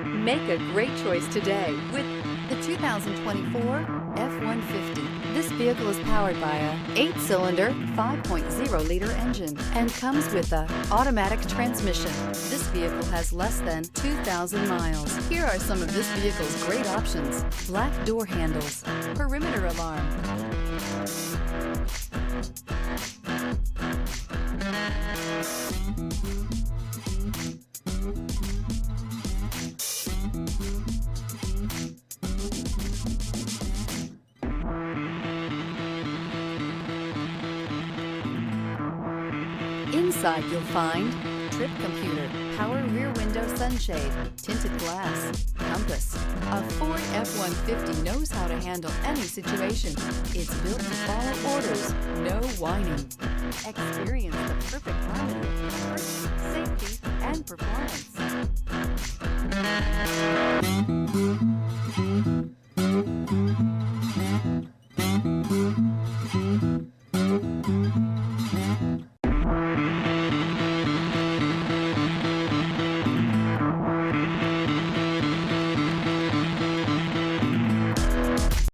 Make a great choice today with the 2024 F-150. This vehicle is powered by a 8-cylinder, 5.0-liter engine and comes with a automatic transmission. This vehicle has less than 2,000 miles. Here are some of this vehicle's great options: black door handles, perimeter alarm, Inside you'll find trip computer, power rear window sunshade, tinted glass, compass. A Ford F-150 knows how to handle any situation. It's built to follow orders, no whining. Experience the perfect harmony of comfort, safety, and performance.